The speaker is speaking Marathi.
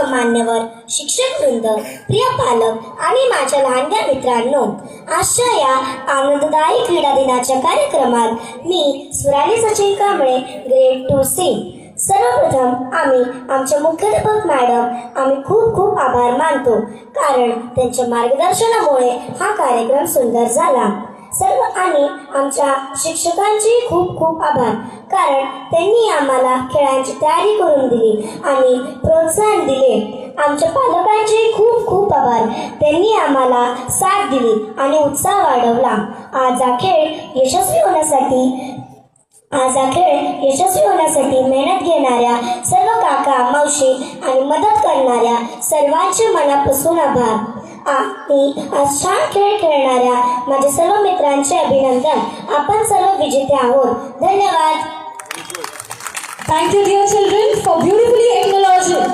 मान्यवर, शिक्षक वृंद, प्रिय पालक आणि माझ्या लहानग्या मित्रांनो, आजच्या या आनंददायी क्रीडा दिनाच्या कार्यक्रमात मी स्वराली सचिन कांबळे, ग्रेड 2C. सर्वप्रथम आम्ही आमच्या मुख्याध्यापक मॅडम आम्ही खूप खूप आभार मानतो, कारण त्यांच्या मार्गदर्शनामुळे हा कार्यक्रम सुंदर झाला. सर्व आणि आमच्या शिक्षकांचे खूप खूप आभार, कारण त्यांनी आम्हाला खेळांची तयारी करून दिली आणि प्रोत्साहन दिले. आमच्या पालकांचे खूप खूप आभार, त्यांनी आम्हाला साथ दिली आणि उत्साह वाढवला. आज हा खेळ यशस्वी होण्यासाठी मेहनत घेणाऱ्या सर्व काका, मावशी आणि मदत करणाऱ्या सर्वांचे मनापासून आभार. आणि आज छान खेळ खेळणाऱ्या माझ्या सर्व मित्रांचे अभिनंदन. आपण सर्व विजेते आहोत. धन्यवाद. Thank you, dear children, for beautifully acknowledging